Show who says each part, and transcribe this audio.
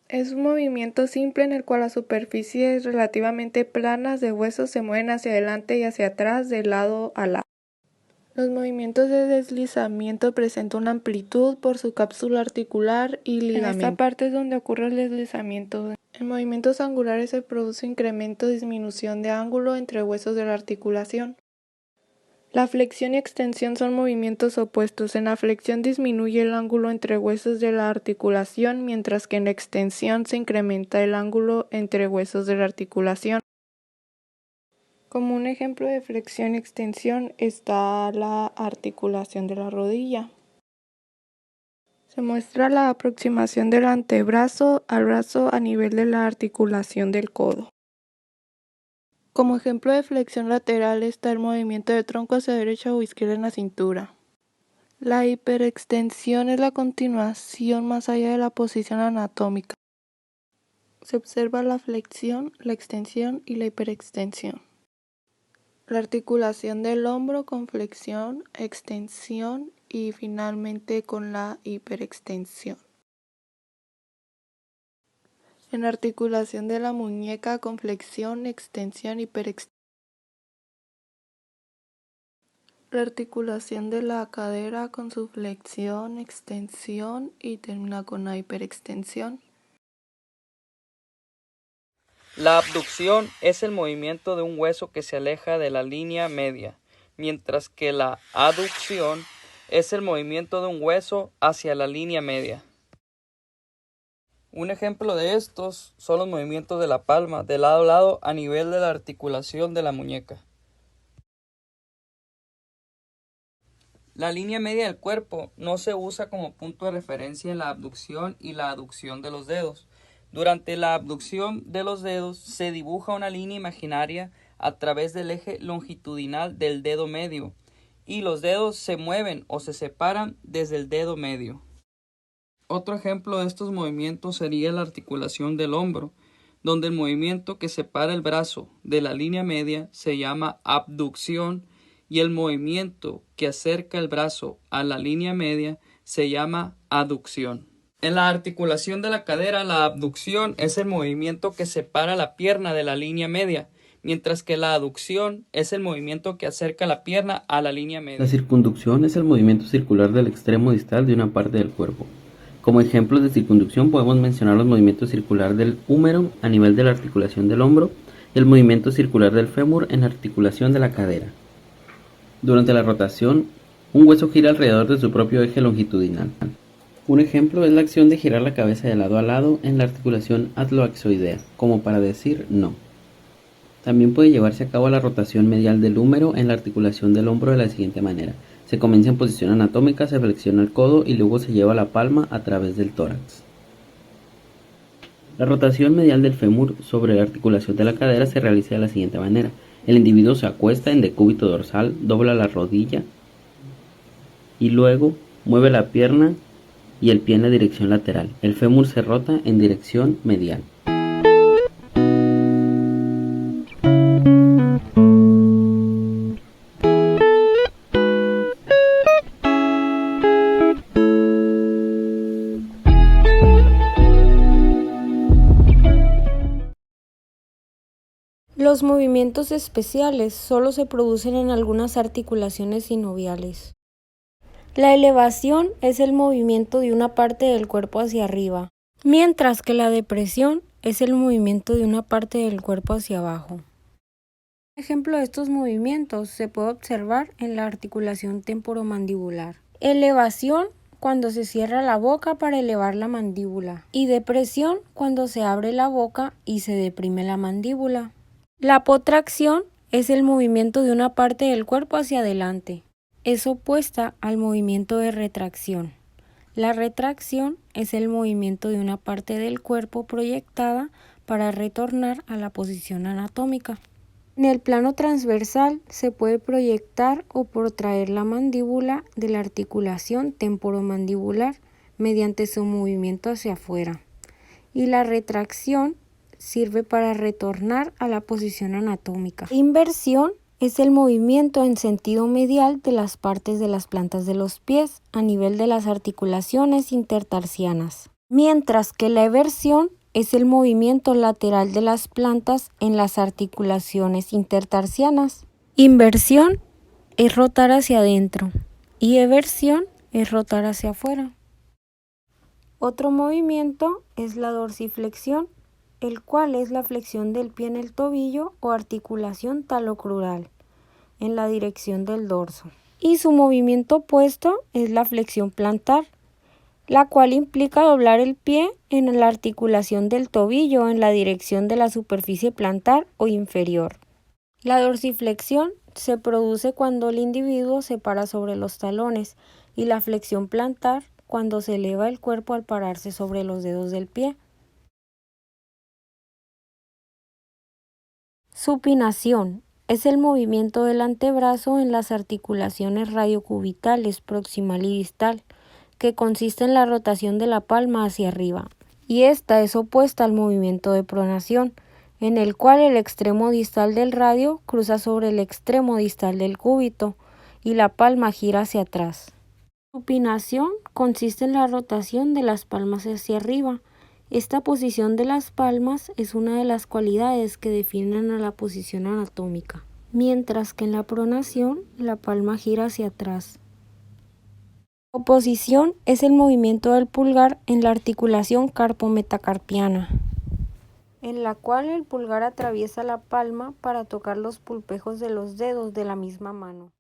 Speaker 1: Es un movimiento simple en el cual las superficies relativamente planas de huesos se mueven hacia adelante y hacia atrás de lado a lado. Los movimientos de deslizamiento presentan una amplitud por su cápsula articular y ligamento. En esta parte es donde ocurre el deslizamiento. En movimientos angulares se produce incremento o disminución de ángulo entre huesos de la articulación. La flexión y extensión son movimientos opuestos. En la flexión disminuye el ángulo entre huesos de la articulación, mientras que en la extensión se incrementa el ángulo entre huesos de la articulación. Como un ejemplo de flexión y extensión está la articulación de la rodilla. Se muestra la aproximación del antebrazo al brazo a nivel de la articulación del codo. Como ejemplo de flexión lateral está el movimiento de tronco hacia derecha o izquierda en la cintura. La hiperextensión es la continuación más allá de la posición anatómica. Se observa la flexión, la extensión y la hiperextensión. La articulación del hombro con flexión, extensión y finalmente con la hiperextensión. En la articulación de la muñeca con flexión, extensión, hiperextensión. La articulación de la cadera con su flexión, extensión y termina con la hiperextensión.
Speaker 2: La abducción es el movimiento de un hueso que se aleja de la línea media, mientras que la aducción es el movimiento de un hueso hacia la línea media. Un ejemplo de estos son los movimientos de la palma de lado a lado a nivel de la articulación de la muñeca. La línea media del cuerpo no se usa como punto de referencia en la abducción y la aducción de los dedos. Durante la abducción de los dedos se dibuja una línea imaginaria a través del eje longitudinal del dedo medio y los dedos se mueven o se separan desde el dedo medio. Otro ejemplo de estos movimientos sería la articulación del hombro, donde el movimiento que separa el brazo de la línea media se llama abducción y el movimiento que acerca el brazo a la línea media se llama aducción. En la articulación de la cadera, la abducción es el movimiento que separa la pierna de la línea media, mientras que la aducción es el movimiento que acerca la pierna a la línea media.
Speaker 3: La circunducción es el movimiento circular del extremo distal de una parte del cuerpo. Como ejemplos de circunducción podemos mencionar los movimientos circular del húmero a nivel de la articulación del hombro y el movimiento circular del fémur en la articulación de la cadera. Durante la rotación, un hueso gira alrededor de su propio eje longitudinal. Un ejemplo es la acción de girar la cabeza de lado a lado en la articulación atloaxoidea, como para decir no. También puede llevarse a cabo la rotación medial del húmero en la articulación del hombro de la siguiente manera. Se comienza en posición anatómica, se flexiona el codo y luego se lleva la palma a través del tórax. La rotación medial del fémur sobre la articulación de la cadera se realiza de la siguiente manera. El individuo se acuesta en decúbito dorsal, dobla la rodilla y luego mueve la pierna y el pie en la dirección lateral. El fémur se rota en dirección medial.
Speaker 4: Los movimientos especiales solo se producen en algunas articulaciones sinoviales. La elevación es el movimiento de una parte del cuerpo hacia arriba, mientras que la depresión es el movimiento de una parte del cuerpo hacia abajo. Un ejemplo de estos movimientos se puede observar en la articulación temporomandibular. Elevación cuando se cierra la boca para elevar la mandíbula y depresión cuando se abre la boca y se deprime la mandíbula. La potracción es el movimiento de una parte del cuerpo hacia adelante. Es opuesta al movimiento de retracción. La retracción es el movimiento de una parte del cuerpo proyectada para retornar a la posición anatómica. En el plano transversal se puede proyectar o protraer la mandíbula de la articulación temporomandibular mediante su movimiento hacia afuera. Y la retracción sirve para retornar a la posición anatómica. La inversión es el movimiento en sentido medial de las partes de las plantas de los pies a nivel de las articulaciones intertarsianas, mientras que la eversión es el movimiento lateral de las plantas en las articulaciones intertarsianas. Inversión es rotar hacia adentro y eversión es rotar hacia afuera. Otro movimiento es la dorsiflexión, el cual es la flexión del pie en el tobillo o articulación talocrural en la dirección del dorso. Y su movimiento opuesto es la flexión plantar, la cual implica doblar el pie en la articulación del tobillo en la dirección de la superficie plantar o inferior. La dorsiflexión se produce cuando el individuo se para sobre los talones y la flexión plantar cuando se eleva el cuerpo al pararse sobre los dedos del pie. Supinación es el movimiento del antebrazo en las articulaciones radiocubitales proximal y distal, que consiste en la rotación de la palma hacia arriba, y esta es opuesta al movimiento de pronación, en el cual el extremo distal del radio cruza sobre el extremo distal del cúbito y la palma gira hacia atrás. Supinación consiste en la rotación de las palmas hacia arriba. Esta posición de las palmas es una de las cualidades que definen a la posición anatómica, mientras que en la pronación la palma gira hacia atrás. Oposición es el movimiento del pulgar en la articulación carpo-metacarpiana, en la cual el pulgar atraviesa la palma para tocar los pulpejos de los dedos de la misma mano.